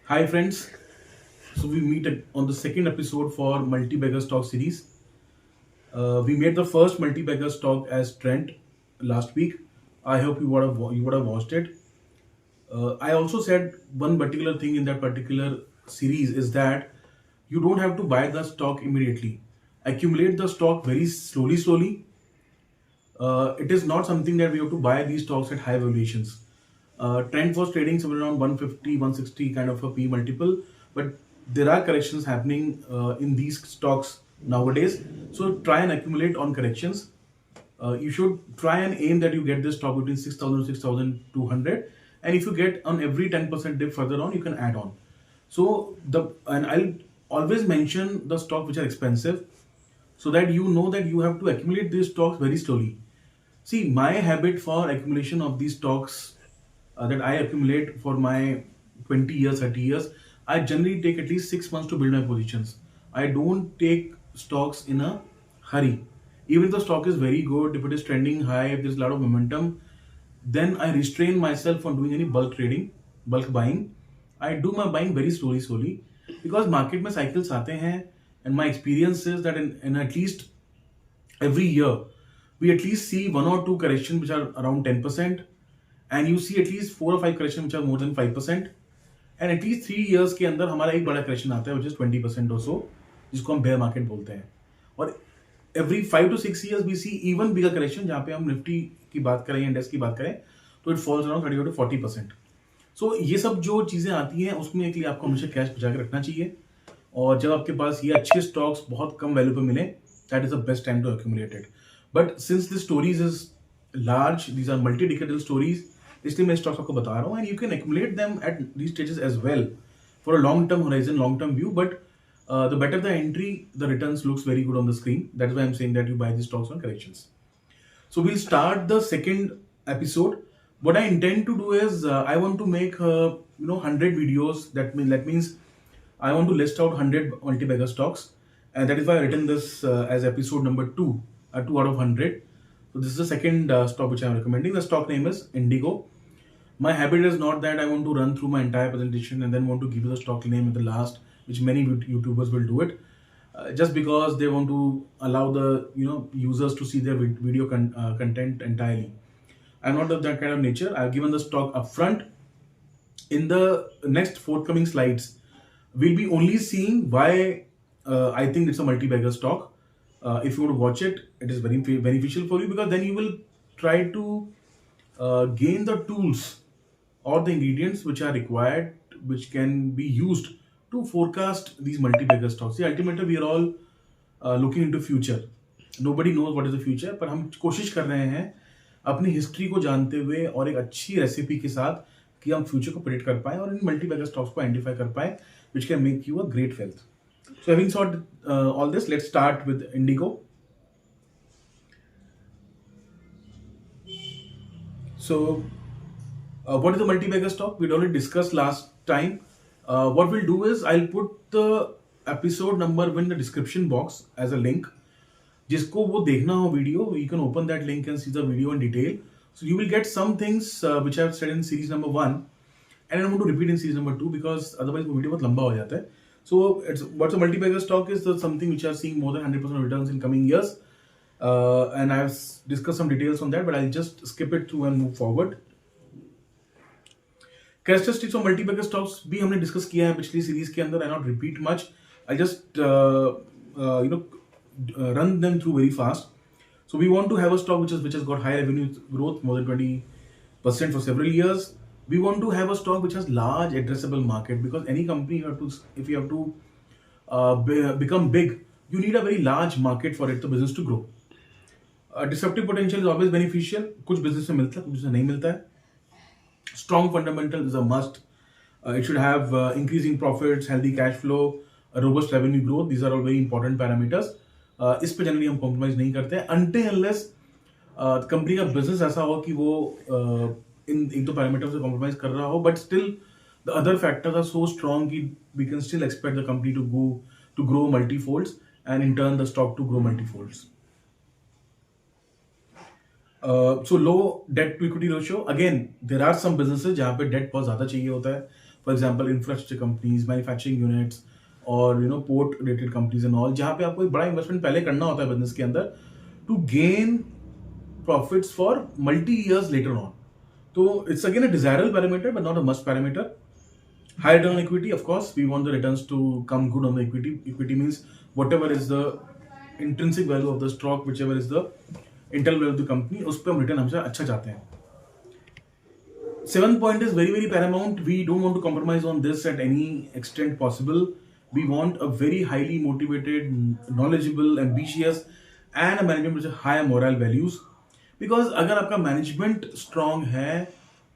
Hi friends, so we meet on the second episode for multi-bagger stock series. We made the first multi-bagger stock as Trent last week. I hope you would have watched it. I also said one particular thing in that particular series is that you don't have to buy the stock immediately. Accumulate the stock very slowly. It is not something that we have to buy these stocks at high valuations. Trend was trading somewhere around 150, 160 kind of a P multiple, but there are corrections happening in these stocks nowadays. So try and accumulate on corrections. You should try and aim that you get this stock between 6,000 to 6,200, and if you get on every 10% dip further on, you can add on. So the and I'll always mention the stocks which are expensive so that you know that you have to accumulate these stocks very slowly. See, my habit for accumulation of these stocks that I accumulate for my 20 years, 30 years, I generally take at least 6 months to build my positions. I don't take stocks in a hurry. Even if the stock is very good, if it is trending high, if there's a lot of momentum, then I restrain myself from doing any bulk trading, bulk buying. I do my buying very slowly because market में cycles आते हैं, and my experience is that in at least every year we at least see one or two corrections which are around 10%, and you see at least four or five corrections which are more than 5%, and at least 3 years के अंदर हमारा एक बड़ा correction आता है which is 20% or so, जिसको हम bear market बोलते हैं. और every 5 to 6 years we see even bigger correction, जहाँ पे हम निफ्टी की बात करें या इंडेक्स की बात करें तो it falls around 30 to 40%. सो ये सब जो चीज़ें आती हैं उसमें के लिए आपको हमेशा कैश बचा के रखना चाहिए, और जब आपके पास ये अच्छे स्टॉक्स बहुत कम वैल्यू पे मिले, that is the best time to accumulate it. But since this stories is large, these are multi decadal stories, इसलिए मैं स्टॉक्स आपको बता रहा हूँ, and you can accumulate them at these stages as well for a long term horizon, long term view. But the better the entry, the returns looks very good on the screen. That's why I'm saying that you buy these stocks on corrections. So we'll start the second episode. What I intend to do is I want to make 100 videos. That means I want to list out 100 multi-bagger stocks, and that is why I written this as episode number two, 2 out of 100. So this is the second stock which I am recommending. The stock name is Indigo. My habit is not that I want to run through my entire presentation and then want to give you the stock name at the last, which many YouTubers will do it, just because they want to allow the users to see their video content entirely. I'm not of that kind of nature. I've given the stock upfront. In the next forthcoming slides, we'll be only seeing why I think it's a multi-bagger stock. If you want to watch it, it is very beneficial for you, because then you will try to gain the tools or the ingredients which are required, which can be used to forecast these multi-bagger stocks. See, ultimately we are all looking into future. Nobody knows what is the future, पर हम कोशिश कर रहे हैं अपनी history को जानते हुए और एक अच्छी रेसिपी के साथ कि हम फ्यूचर को प्रेडिक्ट कर पाए और इन मल्टीबैगर स्टॉक्स को आइडेंटिफाई कर पाए, which can make you a great wealth. So having sort all this, let's start with IndiGo. So what is the multi-bagger stock? We'd already discussed last time. What we'll do is I'll put the episode number in the description box as a link. जिसको वो देखना हो video, you can open that link and see the video in detail. So you will get some things which I've said in series number 1, and I don't want to repeat in series number 2 because otherwise वो video बहुत लंबा हो जाता है. So what's a multi-bagger stock is something which are seeing more than 100% returns in coming years, and I've discussed some details on that, but I'll just skip it through and move forward. Characteristics of multibagger stocks भी हमने discuss किया है पिछली series के अंदर. I not repeat much, I just run them through very fast. So we want to have a stock which has got high revenue growth, more than 20% for several years. We want to have a stock which has large addressable market, because any company if you have to become big, you need a very large market for the business to grow. Disruptive potential is always beneficial. कुछ business में मिलता है, कुछ business में नहीं मिलता है. Strong fundamental is a must. It should have increasing profits, healthy cash flow, a robust revenue growth. These are all very important parameters. इस पे जनरली हम कॉम्प्रोमाइज नहीं करते हैं अनटिल अनलेस कंपनी का बिजनेस ऐसा हो कि वो इन एक दो पैरामीटर से कॉम्प्रोमाइज कर रहा हो, but still the other factors are so strong कि we can still expect the company to grow multifolds, and in turn the stock to grow multifolds. So low debt to equity ratio. Again, there are some businesses जहाँ पे date बहुत ज़्यादा चाहिए होता है, for example infrastructure companies, manufacturing units और port related companies and all, जहाँ पे आपको एक बड़ा इन्वेस्टमेंट पहले करना होता है बिजनेस के अंदर to gain profits for multi years later on. तो it's again a desirable parameter but not a must parameter. High return on equity, of course, we want the returns to come good on the equity. Equity means whatever is the intrinsic value of the stock, whichever is the internal value of the company, उस पर हम return हमेशा अच्छा चाहते हैं. Seventh point is very very paramount. We don't want to compromise on this at any extent possible. We want a very highly motivated, knowledgeable, ambitious, and a management with high moral values. Because अगर आपका management strong है,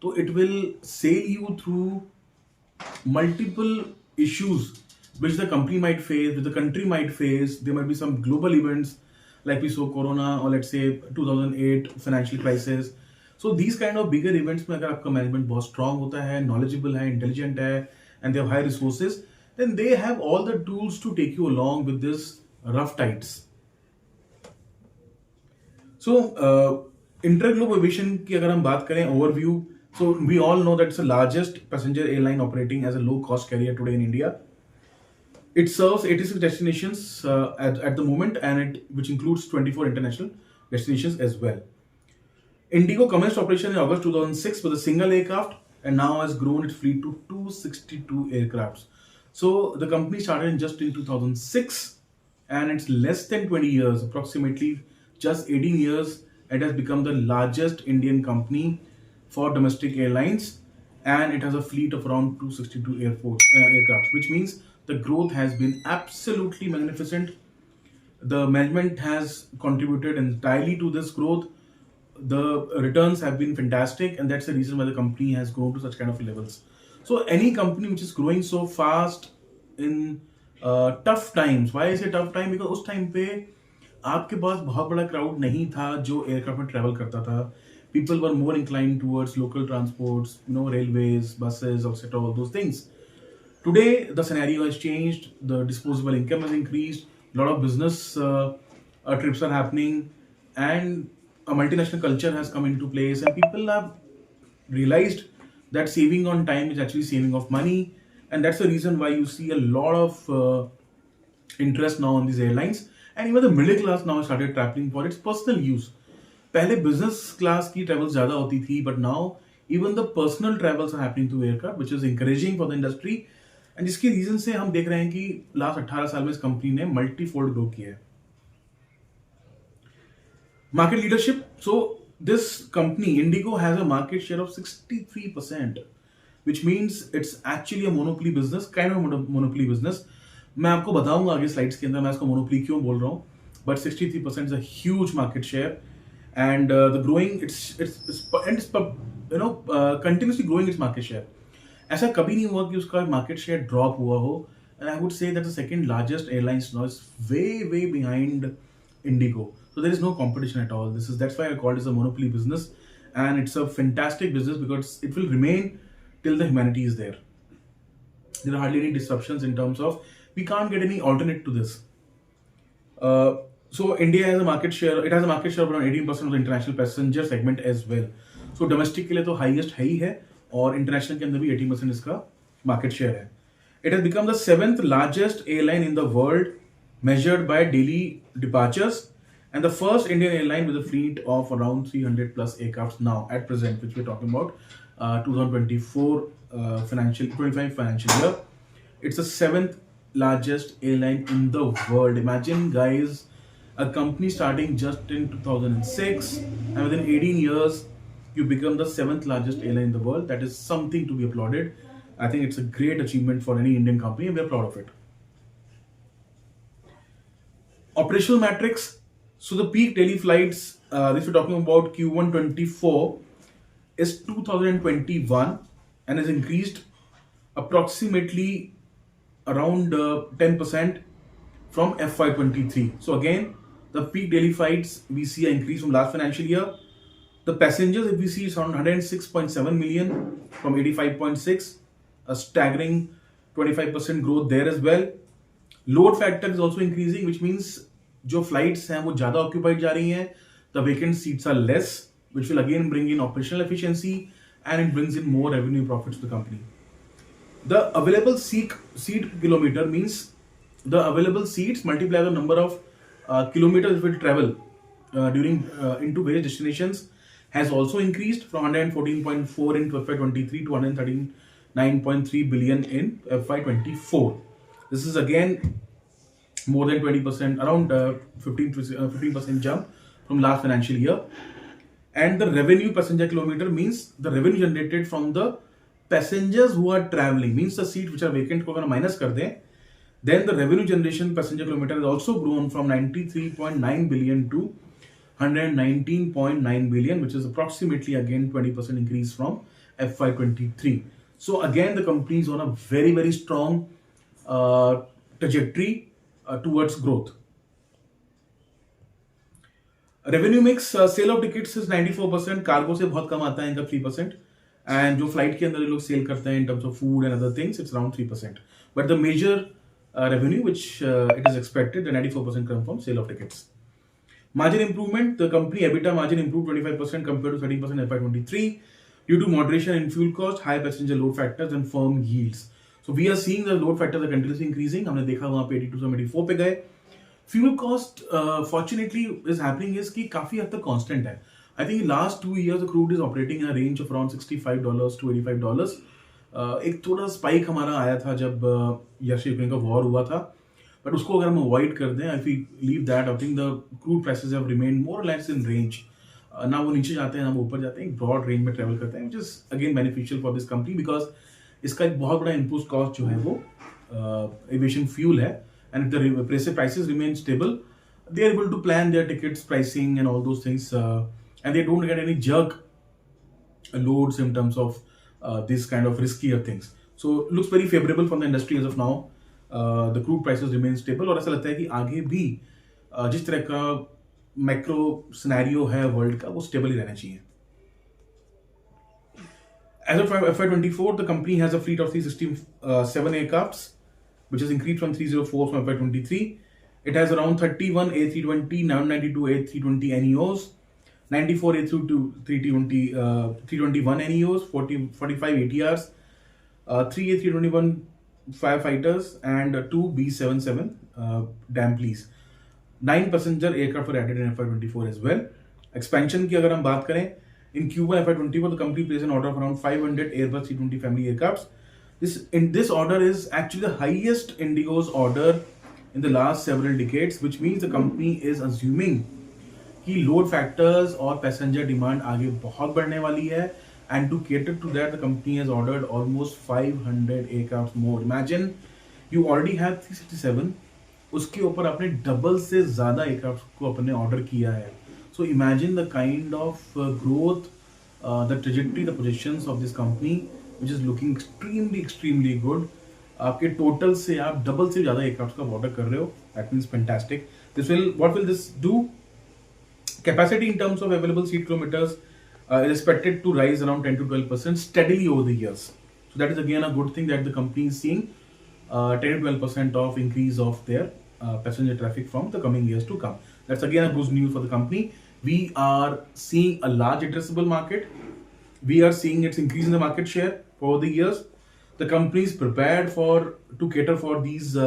तो it will sail you through multiple issues which the company might face, which the country might face. There might be some global events like we saw Corona or let's say 2008 financial crisis. So these kind of bigger events में अगर आपका management बहुत strong होता है, knowledgeable है, intelligent है, and they have high resources, then they have all the tools to take you along with this rough tides. So Interglobe Aviation की अगर हम बात करें overview, so we all know that it's the largest passenger airline operating as a low-cost carrier today in India. It serves 86 destinations at the moment, and which includes 24 international destinations as well. Indigo commenced operation in August 2006 with a single aircraft, and now has grown its fleet to 262 aircrafts. So the company started just in 2006, and it's less than 20 years, approximately just 18 years, it has become the largest Indian company for domestic airlines, and it has a fleet of around 262 aircraft, which means the growth has been absolutely magnificent. The management has contributed entirely to this growth. The returns have been fantastic, and that's the reason why the company has grown to such kind of levels. So any company which is growing so fast in tough times, why I say tough time, because उस time पे आपके पास बहुत बड़ा crowd नहीं था जो aircraft में travel करता था. People were more inclined towards local transports, railways, buses, etc., all those things. Today, the scenario has changed. The disposable income has increased. A lot of business trips are happening, and a multinational culture has come into place, and people have realized that saving on time is actually saving of money, and that's the reason why you see a lot of interest now on these airlines, and even the middle class now started traveling for its personal use. पहले business class की travels ज्यादा होती थी, but now even the personal travels are happening to aircraft, which is encouraging for the industry, and जिसकी reason से हम देख रहे हैं कि लास्ट 18 साल में इस कंपनी ने मल्टीफोल्ड ग्रो किया है. Market leadership. So this company Indigo has a market share of 63%, which means it's actually a monopoly business, kind of a monopoly business. मैं आपको बताऊंगा आगे स्लाइड्स के अंदर मैं इसको मोनोपोली क्यों बोल रहा हूँ, but 63% is a huge market share. And the growing, it's continuously growing its market share. ऐसा कभी नहीं हुआ कि उसका market share drop हुआ हो. And I would say that the second largest airlines now is way behind Indigo. So there is no competition at all. That's why I call it as a monopoly business, and it's a fantastic business because it will remain till the humanity is there. There are hardly any disruptions in terms of we can't get any alternate to this. So India has a market share. It has a market share of around 18% of the international passenger segment as well. So domestic के लिए तो highest है ही है, और international के अंदर भी 18% इसका market share है. It has become the 7th largest airline in the world measured by daily departures, and the first Indian airline with a fleet of around 300 plus aircrafts now at present, which we're talking about 2024 25 financial year. It's the 7th largest airline in the world. Imagine, guys. A company starting just in 2006, and within 18 years, you become the 7th largest airline in the world. That is something to be applauded. I think it's a great achievement for any Indian company, and we're proud of it. Operational metrics. So the peak daily flights, if we're talking about Q1 24, is 2021, and has increased approximately around 10% from FY23. So again, the peak daily flights, we see an increase from last financial year. The passengers, if we see, is around 106.7 million from 85.6, a staggering 25% growth there as well. Load factor is also increasing, which means जो flights हैं वो ज़्यादा occupied जा रही हैं. The vacant seats are less, which will again bring in operational efficiency, and it brings in more revenue profits to the company. The available seat kilometer means the available seats multiplied by the number of kilometers it will travel during into various destinations has also increased from 114.4 in FY23 to 139.3 billion in FY24. This is again more than 20%, around 15% jump from last financial year. And the revenue passenger kilometer means the revenue generated from the passengers who are traveling, means the seats which are vacant को अगर minus कर दें, then the revenue generation passenger kilometer has also grown from 93.9 billion to 119.9 billion, which is approximately again 20% increase from FY23. So again, the company is on a very, very strong trajectory towards growth. Revenue mix sale of tickets is 94%, cargo से बहुत कम आता है इनका 3%, and जो flight के अंदर ये लोग सेल करते हैं in terms of food and other things it's around 3%, but the major revenue which it is expected the 94% come from sale of tickets. Margin improvement, the company EBITDA margin improved 25% compared to 13% FY23 due to moderation in fuel cost, high passenger load factors and firm yields. So we are seeing the load factors are continuously increasing. हमने देखा वहाँ पे 82 से 84 पे गए. Fuel cost fortunately is happening is कि काफी हद तक constant है. I think last 2 years the crude is operating in a range of around $65 to $85. एक थोड़ा स्पाइक हमारा आया था जब रशिया यूक्रेन का वॉर हुआ था, बट उसको अगर हम अवॉइड कर दें, if we leave that, I think the crude prices have remained more और लेस इन रेंज. ना वो नीचे जाते हैं ना वो ऊपर जाते हैं, एक ब्रॉड रेंज में ट्रेवल करते हैं, which is again beneficial for this company because इसका एक बहुत बड़ा इनपुट कॉस्ट जो है वो एविएशन फ्यूल है. And the prices remain stable, they are able to plan their tickets pricing and all those things, and they don't get any jerk loads in terms of this kind of riskier things. So looks very favorable from the industry as of now. The crude prices remain stable और ऐसा लगता है कि आगे भी जिस तरह का मैक्रो सिनेरियो है वर्ल्ड का वो स्टेबल ही रहना चाहिए. As of FY24, the company has a fleet of 367 aircrafts, which has increased from 304 from FY23. It has around 31 A320, 992 A320 NEOs, 94 A321 NEOs, 45 ATRs, 3 A321 firefighters, and 2 B77 Dampleys. 9 passenger aircraft were added in FY24 as well. Expansion की अगर हम बात करें, in Q1 FY24 the company placed an order of around 500 Airbus 320 family aircrafts. This order is actually the highest Indigo's order in the last several decades, which means the company is assuming कि load factors और passenger demand आगे बहुत बढ़ने वाली है, and to cater to that the company has ordered almost 500 aircraft more. Imagine you already have 367, उसके ऊपर आपने डबल से ज़्यादा एयरक्राफ्ट को अपने ऑर्डर किया है. So imagine the kind of growth, the trajectory, the positions of this company which is looking extremely good. आपके टोटल से आप डबल से ज़्यादा एयरक्राफ्ट का ऑर्डर कर रहे हो, that means fantastic. What will this do? Capacity in terms of available seat kilometers is expected to rise around 10 to 12% steadily over the years. So that is again a good thing that the company is seeing 10 to 12% of increase of their passenger traffic from the coming years to come. That's again a good news for the company. We are seeing a large addressable market. We are seeing its increase in the market share over the years. The company is prepared to cater for these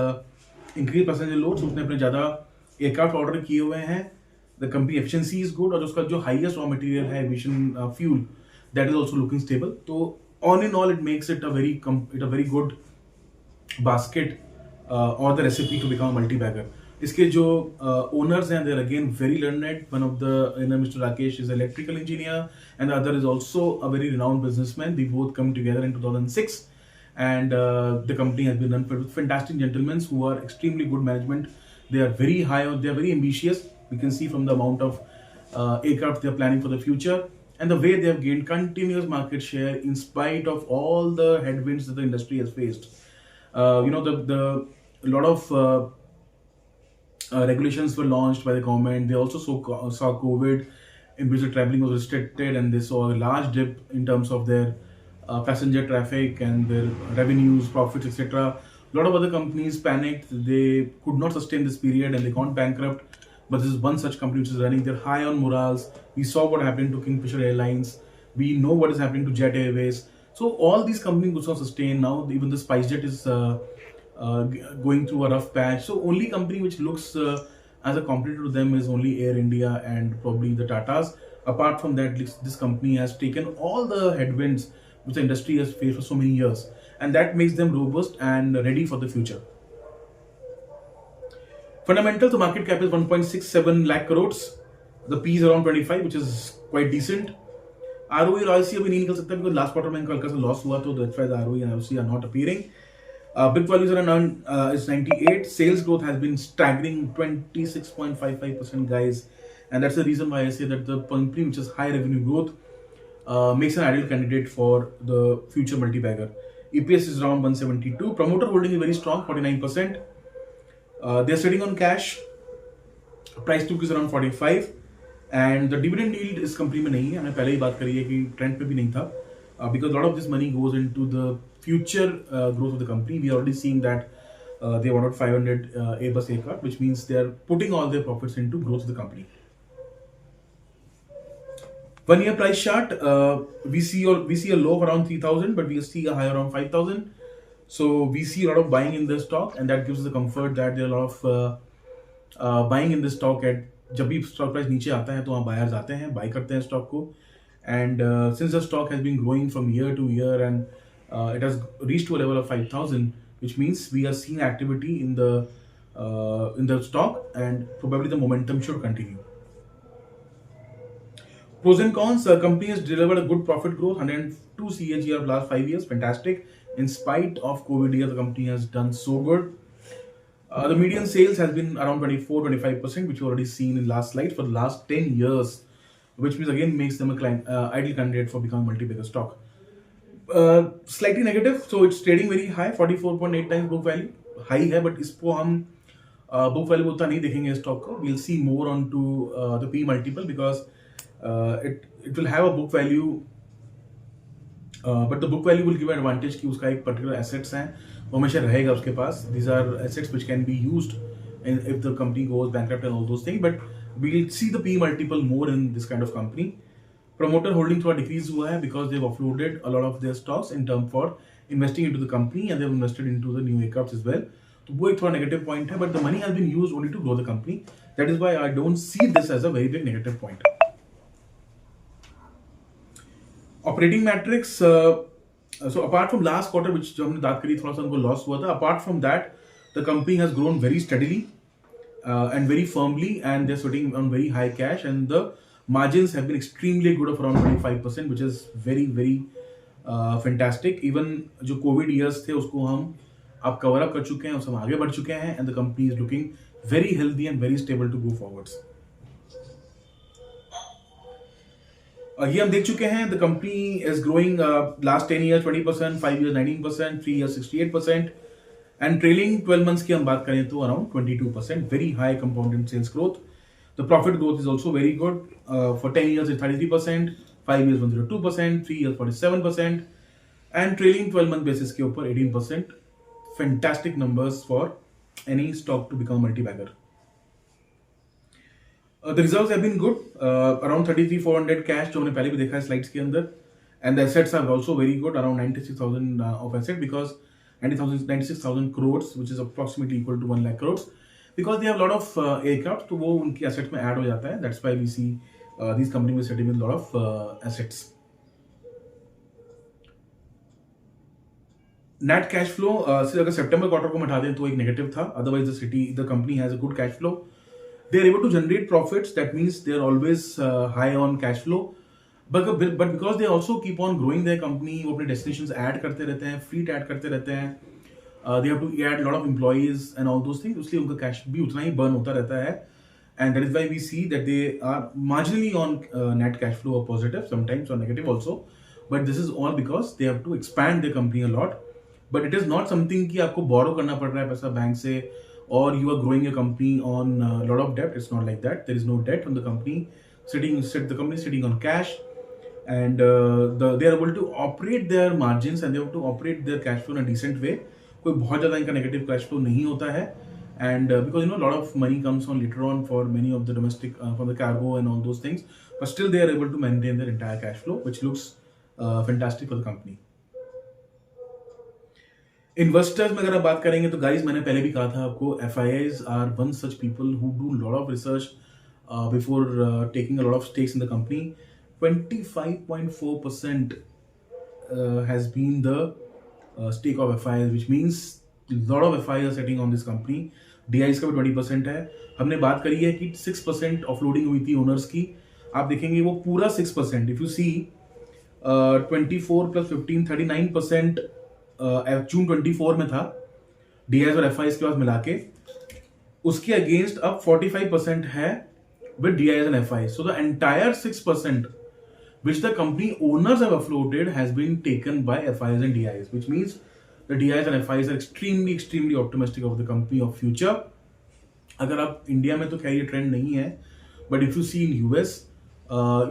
increased passenger loads. उसने अपने ज़्यादा aircraft order किए हुए हैं. The company efficiency is good और उसका जो highest raw material है aviation fuel, that is also looking stable. So on in all, it makes it a very good basket or the recipe to become a multi-bagger. इसके जो owners हैं, they are again very learned. One of the Mr. Rakesh is an electrical engineer and the other is also a very renowned businessman. They both come together in 2006 and the company has been run with fantastic gentlemen who are extremely good management. They are very high, they are very ambitious. We can see from the amount of aircraft they are planning for the future and the way they have gained continuous market share in spite of all the headwinds that the industry has faced. The lot of regulations were launched by the government. They also saw COVID, in which the traveling was restricted, and they saw a large dip in terms of their passenger traffic and their revenues, profits, etc. A lot of other companies panicked. They could not sustain this period and they gone bankrupt. But this is one such company which is running. They're high on morals. We saw what happened to Kingfisher Airlines. We know what is happening to Jet Airways. So all these companies also sustain now. Even the SpiceJet is going through a rough patch. So only company which looks as a competitor to them is only Air India and probably the Tatas. Apart from that, this company has taken all the headwinds which the industry has faced for so many years, and that makes them robust and ready for the future. Fundamental, the market cap is 1.67 lakh crores. The P is around 25, which is quite decent. ROE और ROIC अभी नहीं निकल सकता because last quarter में इनका हल्का सा loss हुआ, तो that's why the ROE and ROIC are not appearing. Book values are around is 98. Sales growth has been staggering 26.55%, guys, and that's the reason why I say that the company which has high revenue growth makes an ideal candidate for the future multi-bagger. EPS is around 172. Promoter holding is very strong, 49%. They're sitting on cash. Price to book is around 45. And the dividend yield इस company में नहीं है. हमने पहले ही बात करी है कि ट्रेंड पे भी नहीं था, because a lot of this money goes into the future growth of the company. We are already seeing that they wanted 500 Airbus aircraft, which means they are putting all their profits into growth of the company. 1 year price chart, we see a low of around 3,000, but we see a high around 5,000. So we see a lot of buying in the stock, and that gives us the comfort that there are a lot of buying in the stock at जब भी stock price नीचे आता है तो वहाँ buyers आते हैं, bye करते हैं स्टॉक को. And since the stock has been growing from year to year and it has reached to a level of 5,000, which means we are seeing activity in the stock and probably the momentum should continue. Pros and cons, company has delivered a good profit growth, 102 CAGR of last 5 years, fantastic. In spite of COVID year, the company has done so good. The median sales has been around 24-25%, which you already seen in last slide for the last 10 years, which means again makes them a ideal candidate for becoming multi-bagger stock. Slightly negative, so it's trading very high, 44.8 times book value. High है, but इसको हम book value उतना नहीं देखेंगे stock को. We'll see more onto the P multiple because it will have a book value, but the book value will give an advantage कि उसका एक particular assets है वो हमेशा रहेगा उसके पास. These are assets which can be used if the company goes bankrupt and all those things, but we'll see the P multiple more in this kind of company. Promoter holding थोड़ा decrease हुआ है because they've offloaded a lot of their stocks in term for investing into the company and they've invested into the new aircrafts as well. तो वो एक थोड़ा negative point है, but the money has been used only to grow the company. That is why I don't see this as a very big negative point. Operating metrics, so apart from last quarter, which जो हमने बात करी थोड़ा सा उनको loss हुआ था, apart from that, the company has grown very steadily and very firmly, and they're sitting on very high cash, and the margins have been extremely good of around 25%, which is very very fantastic. Even जो COVID years थे उसको हम अब cover up कर चुके हैं, उससे हम आगे बढ़ चुके हैं, and the company is looking very healthy and very stable to go forwards. ये हम देख चुके हैं. The company is growing last 10 years 20%, 5 years 19%, 3 years 68%, and trailing 12 months की हम बात करें तो around 22%. Very high compounded sales growth. The profit growth is also very good. For 10 years is 33%, 5 years 102%, 3 years 47%, and trailing 12 month basis के ऊपर 18%. Fantastic numbers for any stock to become multibagger. The reserves have been good, around 33,400 cash जो हमने पहले भी देखा है slides के अंदर, and the assets are also very good, around 96,000 of asset, because 96,000 crores, which is approximately equal to 1 lakh crores, because they have a lot of aircraft, तो वो उनकी assets में add हो जाता है. That's why we see these companies sitting with a lot of assets. Net cash flow, अगर सितंबर quarter को हटा दें तो एक नेगेटिव था, otherwise the company has a good cash flow. They are able to generate profits. That means they are always high on cash flow. But because they also keep on growing their company, वो अपने destinations add करते रहते हैं, fleet add करते रहते हैं. They have to add a lot of employees and all those things. इसलिए उनका cash भी उतना ही burn होता रहता है. And that is why we see that they are marginally on net cash flow or positive, sometimes or negative also. But this is all because they have to expand their company a lot. But it is not something कि आपको borrow करना पड़ रहा है पैसा bank से, or you are growing your company on a lot of debt. It's not like that. There is no debt on the company. The company is sitting on cash, and they are able to operate their margins and they have to operate their cash flow in a decent way. कोई बहुत ज़्यादा इनका negative cash flow नहीं होता है, and because a lot of money comes on later on for many of the domestic, for the cargo and all those things, but still they are able to maintain their entire cash flow, which looks fantastic for the company. Investors में अगर आप बात करेंगे तो guys मैंने पहले भी कहा था आपको, FIIs are one such people who do lot of research before taking a lot of stakes in the company. 25.4% has been the stake of FIIs, which means lot of FIIs are sitting on this company. DIs का भी 20% है. हमने बात करी है कि 6% offloading हुई थी ओनर्स की. आप देखेंगे वो पूरा 6%. इफ यू सी 24 प्लस 15 39% जून 24 में था DIs और FIIs के पास मिला के. उसके अगेंस्ट अब 45% है with DIs and FIIs. So the entire 6% which the company owners have uploaded has been taken by FIIs and DIs, which means the DIs and FIIs are extremely optimistic of the company of future. अगर आप India में तो खैर ये trend नहीं है, but if you see in US,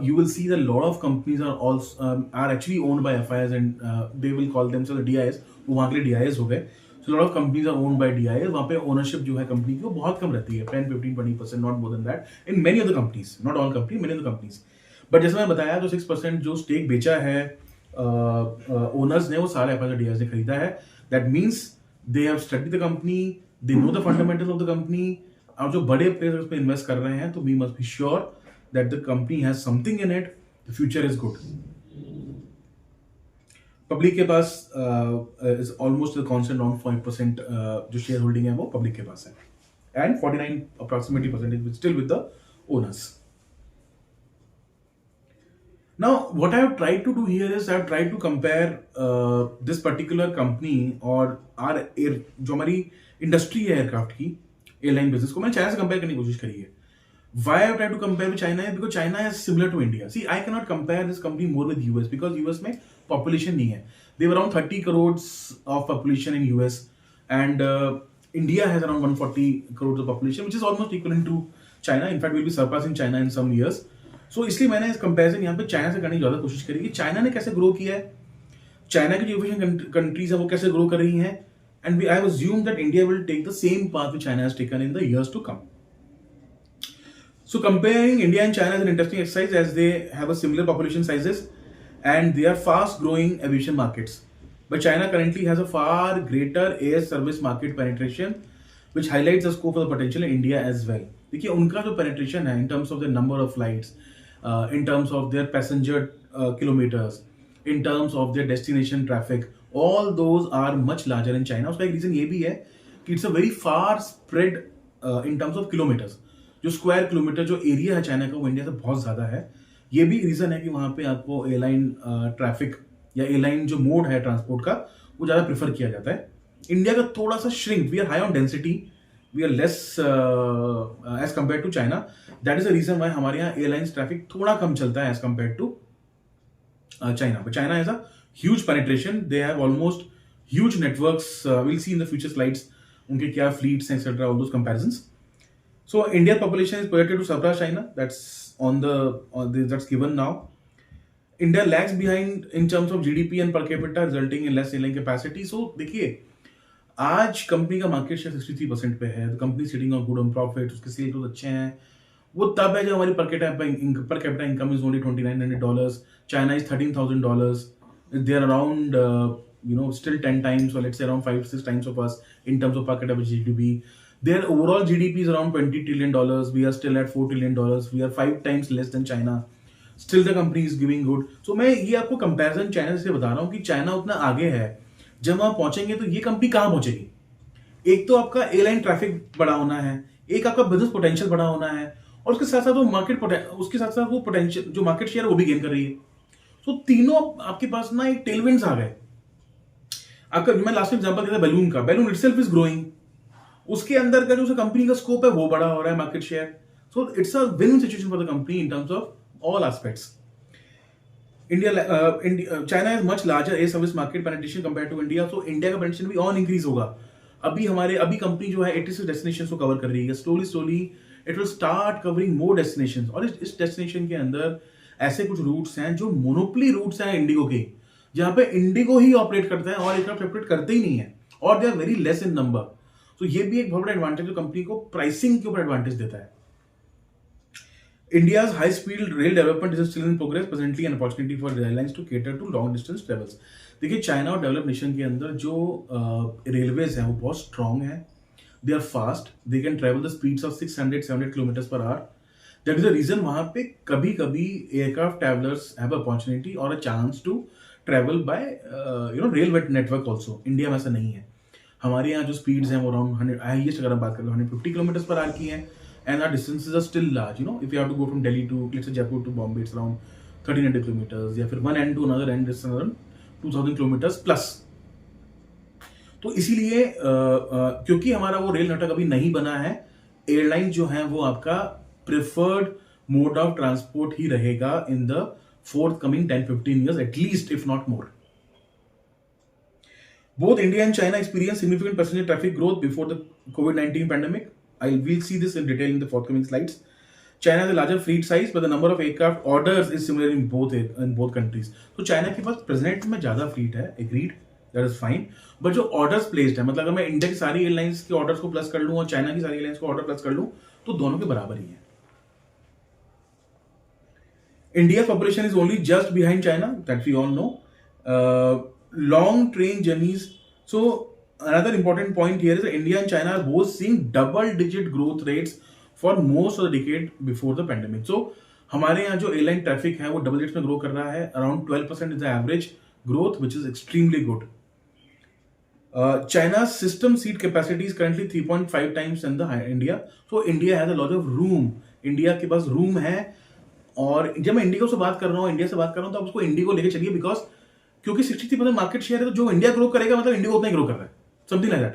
you will see that a lot of companies are actually owned by FIIs and they will call themselves DIs. वो वहाँ के लिए DIs हो गए. So a lot of companies are owned by DIs. वहाँ पे ownership जो है कंपनी की वो बहुत कम रहती है, 10, 15, 20%, not more than that. In many other companies, not all companies, many other companies. But जैसे मैंने बताया, जो 6% जो स्टेक बेचा है ओनर्स ने, वो सारे FIIs और DIs ने खरीदा है. That means they have studied the company, they know the fundamentals of the company. और जो बड़े प्लेयर्स पे इन्वेस्ट कर रहे हैं, तो we must be sure that the company has something in it, the future is good. Public के पास इज ऑलमोस्ट कॉन्स्टेंट ऑन 5% जो शेयर होल्डिंग है वो पब्लिक के पास है, and 49 approximately % still with the owners. Now, what I have tried to do here is I have tried to compare this particular company और जो हमारी इंडस्ट्री है एयरक्राफ्ट की, एयरलाइन बिजनेस को मैंने चाइना से कंपेयर करने की कोशिश करी है. Why I have tried to compare with China is because China is similar to India. See, I cannot compare this company more with US because US में population नहीं है. They have around 30 crores of population in US, and India has around 140 crores of population, which is almost equivalent to China. In fact, we'll be surpassing China in some years. So इसलिए मैंने इस comparison यहाँ पे China से करने की ज़्यादा कोशिश करी कि चाइना ने कैसे ग्रो किया है, चाइना की जो एशियन कंट्रीज है वो कैसे ग्रो कर रही हैं, and I assume that India will take the same path which China has taken in the years to come. So comparing India and China is an interesting exercise as they have a similar population sizes and they are fast growing aviation markets. But China currently has a far greater air service market penetration, which highlights the scope of the potential in India as well. देखिए उनका जो penetration है in terms of the number of flights, in terms of their passenger kilometers, in terms of their destination traffic, all those are much larger in China. उसका एक reason ये भी है कि it's a very far spread in terms of kilometers. जो square kilometre जो area है China का वो इंडिया से बहुत ज़्यादा है. ये भी रीज़न है कि वहाँ पे आपको एयरलाइन ट्रैफिक या एयरलाइन जो मोड है ट्रांसपोर्ट का वो ज़्यादा प्रेफर किया जाता है. इंडिया का थोड़ा सा shrink, we are high on density, we are less as compare to China. That is the reason why हमारे यहाँ एयरलाइंस ट्रैफिक थोड़ा कम चलता है as compare to China. But China has a huge penetration, they have almost huge networks. Will see in the future slides उनके क्या fleets etcetera, all those comparisons. So India's population is projected to surpass China. That's given now. India lags behind in terms of GDP and per capita, resulting in less airline capacity. So देखिए आज company का market share 63% पे है. Company sitting on good on profit, उसके sale तो अच्छे हैं. वो तब है जब हमारी per capita income is only $2,900. China is $13,000. They are around still 10 times, or let's say around 5-6 times of us in terms of per capita GDP. Their overall GDP is around $20 trillion. We are still at $4 trillion. We are 5 times less than China. Still the company is giving good. So मैं ये आपको comparison China से बता रहा हूँ कि China उतना आगे है. जब वहाँ पहुंचेंगे तो ये कंपनी कहाँ पहुंचेगी? एक तो आपका एयरलाइन ट्रैफिक बड़ा होना है, एक आपका बिजनेस पोटेंशियल बड़ा होना है, और उसके साथ साथ वो पोटेंशियल जो मार्केट शेयर है वो भी गेन कर रही है. तो तीनों आपके पास ना एक टेलविंड्स आ गए. आपका मैं लास्ट एग्जांपल देता बैलून का. Balloon itself is growing. उसके अंदर का जो कंपनी का स्कोप है वो बड़ा हो रहा है, market share. So it's a win situation for the company in terms of all aspects. China is much larger air service market penetration compare to India. So India का पेनिट्रेशन भी on increase होगा. अभी company जो है 86 destination को cover कर रही है. Slowly it will start covering more destination. और इस डेस्टिनेशन के अंदर ऐसे कुछ रूट्स हैं जो मोनोपोली रूट्स हैं इंडिगो के, जहां पे इंडिगो ही ऑपरेट करता है और एयरक्राफ्ट ऑपरेट करते ही नहीं है, और they are very less in number. तो ये भी एक बहुत बड़ा एडवांटेज जो कंपनी को प्राइसिंग के ऊपर एडवांटेज देता है. India's high-speed rail development is still in progress, presently an opportunity for airlines to cater to long distance travels. देखिए चाइना और डेवलप नेशन के अंदर जो रेलवेज हैं वो बहुत स्ट्रांग है. They are fast, they can travel the speeds of 600-700 kilometre per hour. That is the reason वहां पे कभी कभी एयरक्राफ्ट ट्रैवलर्स हैव अपॉर्चुनिटी और a chance to travel by railway network also. India में ऐसा नहीं है. हमारे यहाँ जो स्पीड्स हैं वो अराउंड 100, हाईएस्ट अगर हम बात करें 150 किलोमीटर पर आवर की हैं. And our distances are still large. If you have to go from Delhi to, let's say, Jaipur to Bombay, it's around 1300 kilometers. या फिर one end to another end, it's around 2000 kilometers plus. तो इसीलिए क्योंकि हमारा वो rail network अभी नहीं बना है, एयरलाइन जो है वो आपका प्रिफर्ड मोड ऑफ ट्रांसपोर्ट ही रहेगा in the fourth coming 10-15 years at least, if not more. Both India and China experienced significant passenger traffic growth before the COVID-19 pandemic. We'll see this in detail in the forthcoming slides. China has a larger fleet size, but the number of aircraft orders is similar in both countries. So China के पास present में ज्यादा fleet है, agreed, that is fine. But जो orders placed है, मतलब अगर मैं India की सारी एयरलाइंस के ऑर्डर्स को प्लस कर लूं और चाइना की सारी एयरलाइंस को ऑर्डर प्लस कर लूं, तो दोनों के बराबर ही है. India's population is only just behind China, that we all know. Long train journeys. So another important point here is that India and China are both seeing double-digit growth rates for most of the decade before the pandemic. So हमारे यहाँ जो airline traffic है वो double digit में grow कर रहा है. Around 12% is the average growth, which is extremely good. China's system seat capacity is currently 3.5 times in the India. So India has a lot of room. India के पास room है. और जब मैं Indigo से बात कर रहा हूँ, इंडिया से बात कर रहा हूँ, तो आप उसको इंडिगो लेके चलिए, बिकॉज क्योंकि 63% मार्केट शेयर है, तो जो इंडिया ग्रो करेगा मतलब इंडिगो उतना ही ग्रो कर रहा है. Something like that.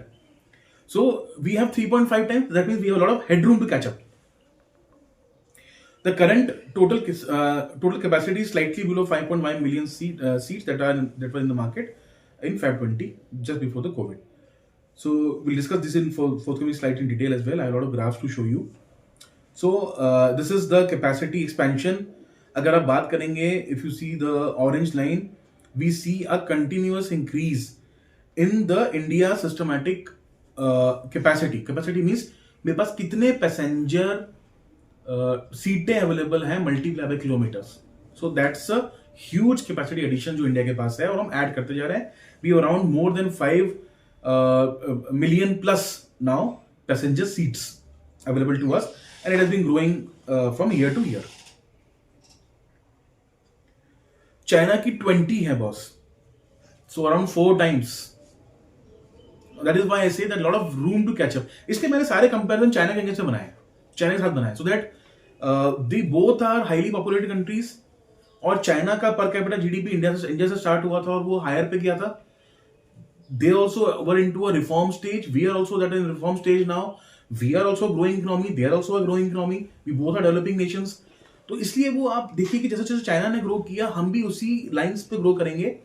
So we have 3.5 times. That means we have a lot of headroom to catch up. The current total capacity is slightly below 5.1 million seats that were in the market in Feb 20, just before the COVID. So we'll discuss this in forthcoming slide in detail as well. I have a lot of graphs to show you. So this is the capacity expansion. अगर आप बात करेंगे, if you see the orange line, we see a continuous increase in the India systematic capacity. Capacity means मेरे पास कितने passenger सीटें available हैं multiply by kilometres. So that's a huge capacity addition जो India के पास है, और हम ऐड करते जा रहे हैं. We around more than 5 million plus now passenger seats available to us, and it has been growing from year to year. China की 20 है boss, so around 4 times. That is why I say that lot of room to catch up. इसलिए मैंने सारे comparison China के against से बनाए, China के साथ बनाए, so that they both are highly populated countries. और चाइना का पर कैपिटा जीडीपी इंडिया से स्टार्ट हुआ था और वो हायर पे गया था. They also were into a reform stage. We are also that in reform stage now. We are also growing economy. They are also a growing economy. We both are developing nations. तो इसलिए वो आप देखिए कि जैसे जैसे China ने grow किया, हम भी उसी लाइंस पे ग्रो करेंगे.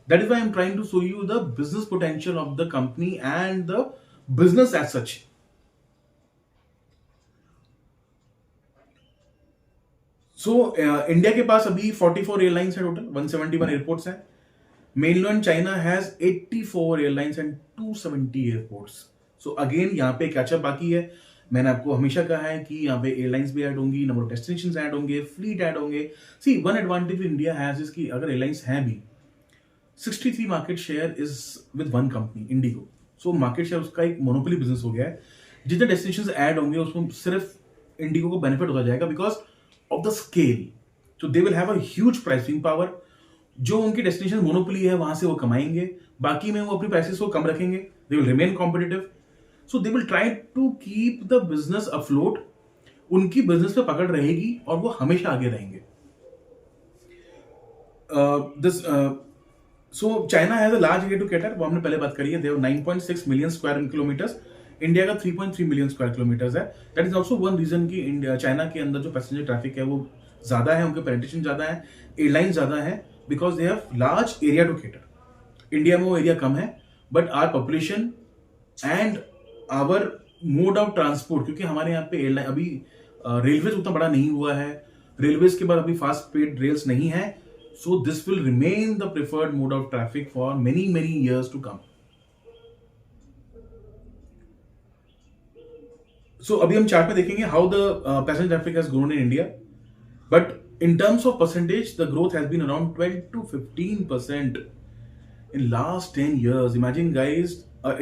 That is why I am trying to show you the business potential of the company and the business as such. So India के पास अभी 44 एयरलाइंस है टोटल, 171 एयरपोर्ट्स हैं. Mainland China has 84 airlines and 270 airports. So again यहाँ पे catch up बाकी है. मैंने आपको हमेशा कहा है कि यहाँ पे एयरलाइंस भी ऐड होंगी, नंबर ऑफ डेस्टिनेशंस ऐड होंगे, फ्लीट ऐड होंगे. See one advantage India has is कि अगर एयरलाइंस हैं भी, 63 market share is with one company, IndiGo. So market share उसका एक मोनोपोली बिजनेस हो गया है. जितने डेस्टिनेशंस ऐड होंगे उसमें सिर्फ इंडिगो को बेनिफिट होता जाएगा बिकॉज ऑफ द स्केल. तो they will have a huge pricing power. जो उनकी डेस्टिनेशन मोनोपोली है वहां से वो कमाएंगे, बाकी में वो अपनी प्राइसेस को कम रखेंगे. They will remain competitive. So they will try to keep the business afloat. उनकी बिजनेस पे पकड़ रहेगी और वो हमेशा आगे रहेंगे. So China has a large area to cater, वो हमने पहले बात करी है. They have 9.6 million square kilometres. India का 3.3 मिलियन स्क्वायर किलोमीटर्स है. That is also one reason कि इंडिया चाइना के अंदर जो पैसेंजर ट्रैफिक है वो ज्यादा है, उनके पेनिट्रेशन ज्यादा है, एयरलाइन ज्यादा है, because they have large area to cater. India में वो एरिया कम है, but our population and our mode of transport, क्योंकि हमारे यहाँ पे एयरलाइन अभी रेलवेज उतना बड़ा नहीं हुआ है, रेलवेज के बाद अभी फास्ट स्पीड रेल्स नहीं है. So this will remain the preferred mode of traffic for many years to come. So अभी हम चार्ट में देखेंगे how the passenger traffic has grown in India. But in terms of percentage, the growth has been around 12 to 15% in last 10 years. Imagine, guys,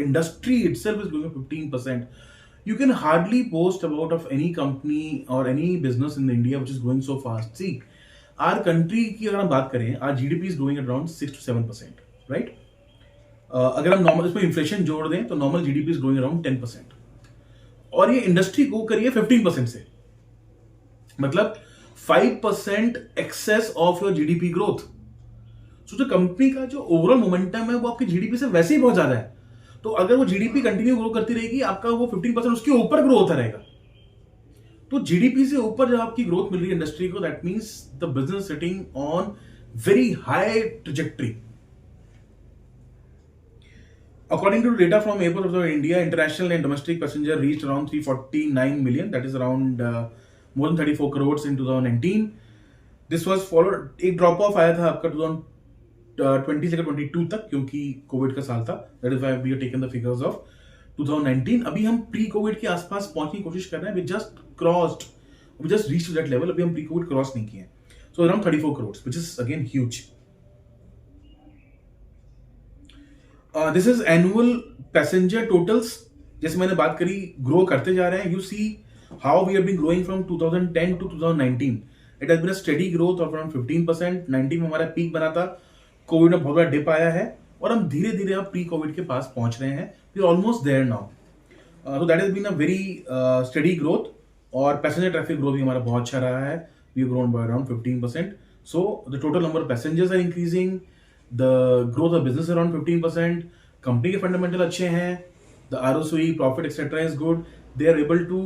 industry itself is growing at 15%. You can hardly boast about of any company or any business in India which is growing so fast. See, our country की अगर हम बात करें, our GDP is growing at around 6 to 7%, right? अगर हम normal इसमें inflation जोड़ दें तो normal GDP is growing around 10%, और ये इंडस्ट्री ग्रो करिए 15% से, मतलब 5% excess of your GDP growth. So जो कंपनी का जो ओवरऑल मोमेंटम है वो आपकी जीडीपी से वैसे ही बहुत ज्यादा है। तो अगर वो जीडीपी कंटिन्यू ग्रो करती रहेगी, आपका वो 15% उसके ऊपर ग्रो होता रहेगा। तो जीडीपी से ऊपर जब आपकी ग्रोथ मिल रही है इंडस्ट्री को, that means the business sitting on very high trajectory. According to data from Airports Authority of India, international and domestic passenger reached around 349 million, that is around more than 34 crores in 2019. This was followed, एक drop of आया था आपका 2020 से 22 तक, क्योंकि Covid का साल था। That is why we have taken the figures of 2019। अभी हम प्री कोविड के आसपास पहुंचने की कोशिश कर रहे हैं। We just reach to that level. अभी हम प्री कोविड क्रॉस नहीं किए हैं। So around 34 crore, which is again huge. This is annual passenger totals. जैसे मैंने बात करी, ग्रो करते जा रहे हैं। You see how we have been growing from 2010 to 2019। It has been a steady growth of around 15%। 19 में हमारा पीक बना था, कोविड में बहुत बड़ा डिप आया है, और हम धीरे धीरे अब प्री कोविड के पास पहुंच रहे हैं। We are almost there now. तो that has been a very steady growth, और पैसेंजर ट्रैफिक ग्रोथ भी हमारा बहुत अच्छा रहा है। We have grown by around 15%। So the total number of passengers are increasing, the growth of business around 15%, company के fundamental अच्छे हैं, the ROCE, profit etc is good, they are able to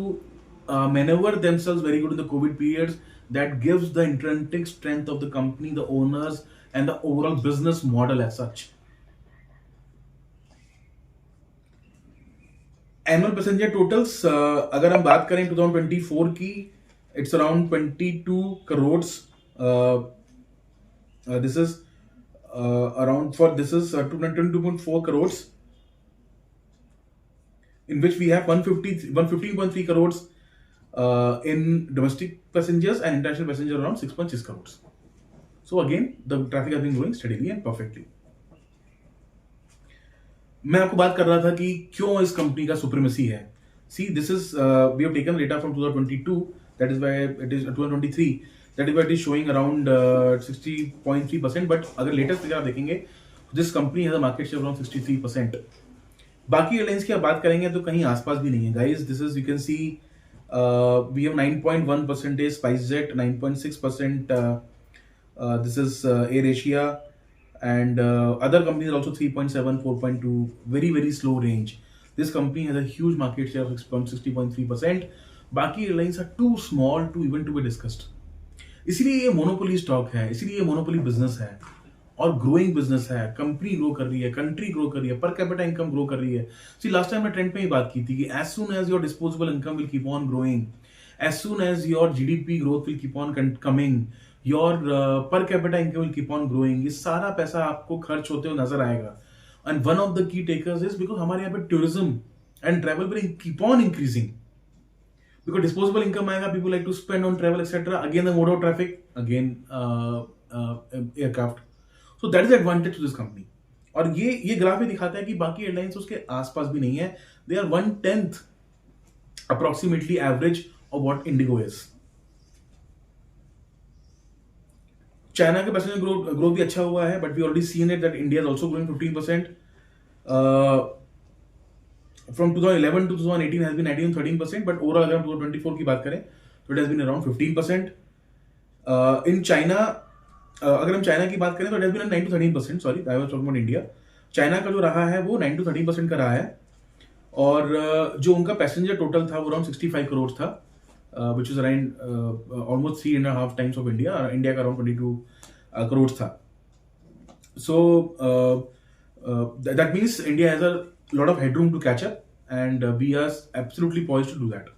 maneuver themselves very good in the COVID periods. That gives the intrinsic strength of the company, the owners, and the overall business model as such. Annual passenger totals, अगर हम बात करें 2024 की, it's around 22 crores. This is around for this is 222.4 crores, in which we have 115.3 crores in domestic passengers and international passengers around 6.6 crores. So again, the traffic has been growing steadily and perfectly. मैं आपको बात कर रहा था कि क्यों इस company का सुप्रीमेसी है। See, this is we have taken data from 2022, that is why it is 2023, that is why it is showing around 60.3%, but अगर लेटेस्ट फिगर आप देखेंगे, this company has a market share around 63%। बाकी airlines की आप बात करेंगे तो कहीं आसपास भी नहीं है guys. This is, you can see we have 9.1% SpiceJet, 9.6% this is Air Asia, and other companies are also 3.7, 4.2, very very slow range. This company has a huge market share of 60.3%. बाकी airlines are too small to even to be discussed. इसीलिए ये monopoly stock है, इसीलिए ये monopoly business है, और growing business है। Company grow कर रही है, कंट्री ग्रो कर रही है, पर कैपिटा इनकम ग्रो कर रही है। सी, लास्ट टाइम मैं ट्रेंड पे ही बात की थी कि as soon as your disposable income will keep on growing, as soon as your GDP growth will keep on coming, your per capita income will keep on growing. ये सारा पैसा आपको खर्च होते हुए नजर आएगा। And one of the key takers is because हमारे यहाँ पे tourism and travel will keep on increasing, because disposable income आएगा, people like to spend on travel etc. Again the mode of traffic, again aircraft. So that is the advantage to this company. और ये graph भी दिखाता है कि बाकी airlines उसके आसपास भी नहीं है। They are 1/10 approximately average of what Indigo is. China के पैसेंजर ग्रोथ भी अच्छा हुआ है, but we already seen it that India is also growing 15%. From 2011 to 2018 has been 19-13%, but overall अगर हम 2024 की बात करें तो it has been around 15%. In China, अगर हम चाइना की बात करें तो it has been 9 to 13%. Sorry, I was talking about India. China का जो रहा है वो 9 to 13% का रहा है, और जो उनका पैसेंजर टोटल था वो अराउंड 65 करोड़ था, which is around almost 3.5 times of India. India का अराउंड 22 करोड़ था. So that means India has a lot of headroom to catch up, and we are absolutely poised to do that.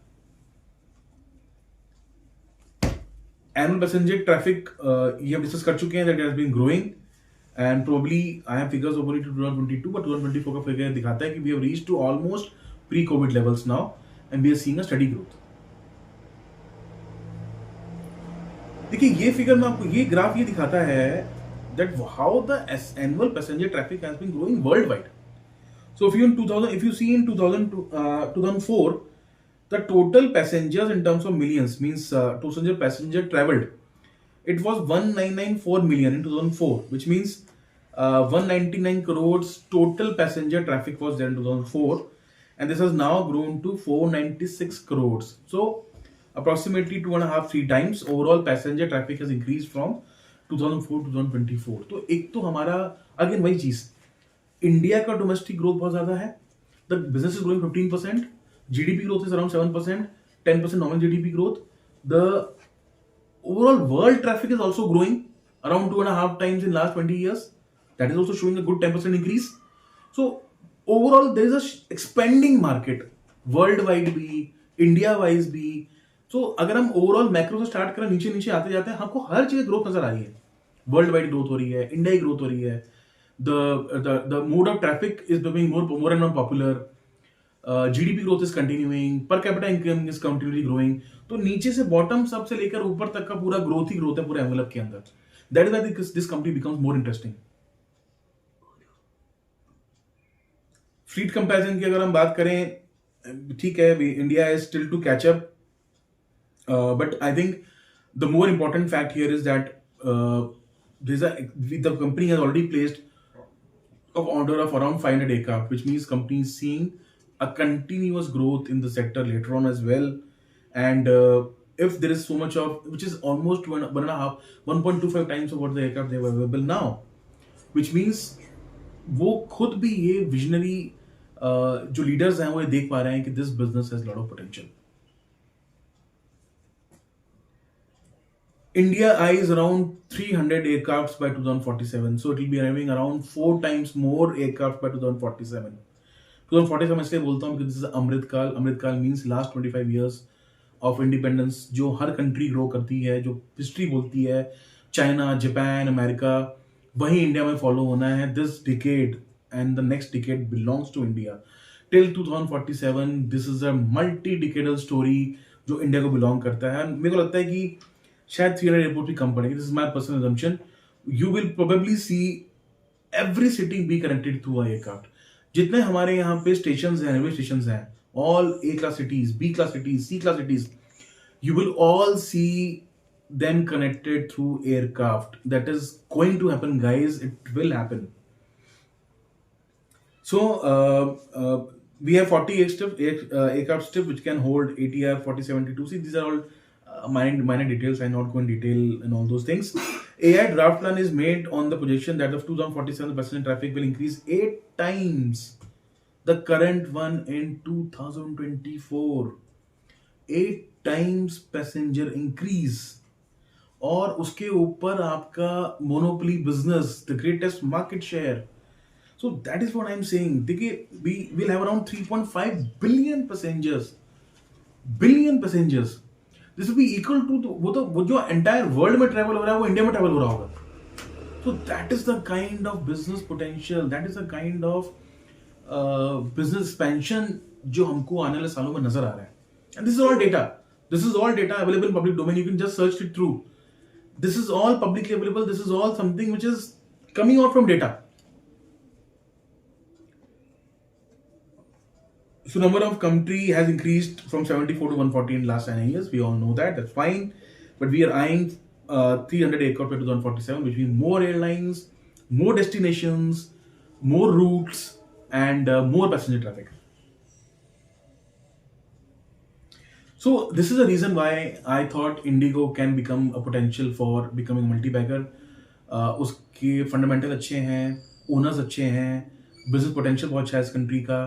Annual passenger traffic ये हम discuss कर चुके हैं that it has been growing, and probably I have figures only to 2022, but 2024 का figure दिखाता है कि we have reached to almost pre-COVID levels now, and we are seeing a steady growth. देखिए ये फिगर में आपको ये ग्राफ ये दिखाता है that how the annual passenger traffic has been growing worldwide. So if you see in 2004, the total passengers in terms of millions means total passenger traveled. It was 1994 million in 2004, which means 199 crores total passenger traffic was there in 2004, and this has now grown to 496 crores. So approximately 2.5-3 times overall passenger traffic has increased from 2004 to 2024. तो एक तो हमारा again वही चीज, India का domestic growth बहुत ज्यादा है. The business is growing 15%, GDP growth is around 7%, 10% normal GDP growth. The overall world traffic is also growing around 2.5 times in last 20 years. That is also showing a good 10% increase. So overall there is a expanding market worldwide भी, India wise भी. सो अगर हम overall macro से start करें, नीचे नीचे आते जाते हैं, हमको हर चीज ग्रोथ नजर आ रही है. वर्ल्ड वाइड ग्रोथ हो रही है, इंडिया की ग्रोथ हो रही है. The mode of traffic is becoming more and more popular. GDP growth is continuing, पर capita income is continually growing. तो नीचे से बॉटम सब से लेकर ऊपर तक का पूरा ग्रोथ ही ग्रोथ है पूरे एनवेलप के अंदर. That is why this company becomes more interesting. Fleet comparison की अगर हम बात करें, ठीक है, India is still to catch up, but I think the more important fact here is that the company has already placed of order of around 500 aircraft, which means company is seeing a continuous growth in the sector later on as well. And if there is so much of, which is almost 1.25 times of what the aircraft they have available now, which means वो खुद भी ये visionary जो leaders हैं वो ये देख पा रहे हैं कि this business has lot of potential. India eyes around 300 aircrafts by 2047, so it will be arriving around 4 times more aircraft by 2047. 2047 इसलिए बोलता हूँ because this is Amrit Kaal. Amrit Kaal means last 25 years of independence, जो हर country grow करती है, जो history बोलती है, China, Japan, America, वही इंडिया में फॉलो होना है. This decade and the next decade belongs to India. Till 2047 this is a multi decadal story जो इंडिया को बिलोंग करता है. मेरे को लगता है कि शायद 300 एयरपोर्ट भी कम पड़ेगी. This is my personal assumption. You will probably see every city be connected through a aircraft. जितने हमारे यहाँ पे स्टेशन हैं, रेलवे स्टेशन हैं, all A class cities, B class cities, C class cities, you will all see them connected through aircraft. That is going to happen, guys. It will happen. So we have 40 aircraft strip which can hold ATR 4072. See, these are all minor details. I not go in detail and all those things. AI draft plan is made on the projection that of 2047 the passenger traffic will increase 8 times the current one in 2024. 8 times passenger increase. और उसके ऊपर आपका monopoly business, the greatest market share. So that is what I am saying. देखिए we will have around 3.5 billion passengers. This will be equal to वो जो entire world में travel हो रहा है वो इंडिया में ट्रेवल हो रहा होगा. सो that is the kind of business potential, that is the kind of business expansion जो हमको आने वाले सालों में नजर आ रहा है. And this is all data available in public domain. You can just search it through. This is all publicly available. This is all something which is coming out from data. So number of country has increased from 74 to 140 in last 9 years. We all know that. That's fine. But we are eyeing 300 aircraft by 2047, which means more airlines, more destinations, more routes, and more passenger traffic. So this is the reason why I thought Indigo can become a potential for becoming a multi-bagger. उसके fundamental अच्छे हैं, owners अच्छे हैं, business potential बहुत अच्छा है इस country का,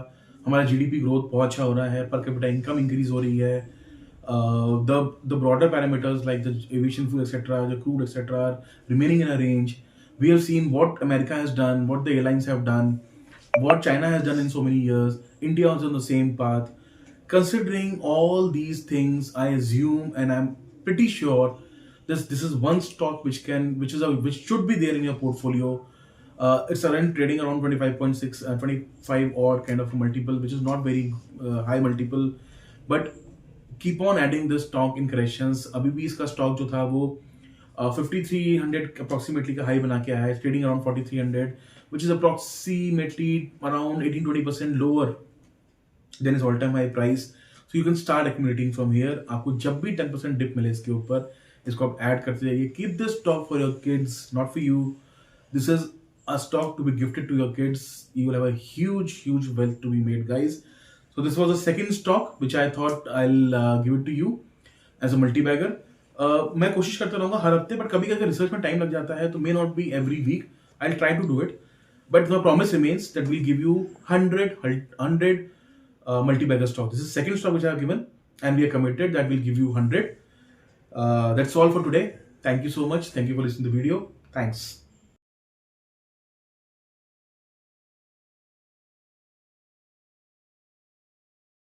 हमारा जीडीपी ग्रोथ बहुत अच्छा हो रहा है, पर कैपिटा इनकम इंक्रीज हो रही है, the broader parameters like the aviation fuel etcetera, the crude etcetera are remaining in a range. We have seen what America has done, what the airlines have done, what China has done in so many years. India is on the same path. Considering all these things, I assume and I'm pretty sure this is one stock which should be there in your portfolio. It's around trading around 25.6, 25 odd kind of a multiple, which is not very high multiple. But keep on adding this stock in corrections. अभी भी इसका stock जो था वो 5300 approximately का high बना के आया है, trading around 4300, which is approximately around 18-20% lower than its all time high price. So you can start accumulating from here. आपको जब भी 10% डिप मिले इसके ऊपर, इसको आप ऐड करते जाइए. Keep this stock for your kids, not for you. This is a stock to be gifted to your kids. You will have a huge wealth to be made, guys. So this was the second stock which I thought I'll give it to you as a multi-bagger. मैं कोशिश करता रहूंगा हर हफ्ते, but कभी अगर research में time लग जाता है तो may not be every week. I try to do it, but the promise remains that we'll give you 100 multi-bagger stock. This is the second stock which I have given, and we are committed that we'll give you 100. That's all for today. Thank you so much. Thank you for listening to the video. Thanks.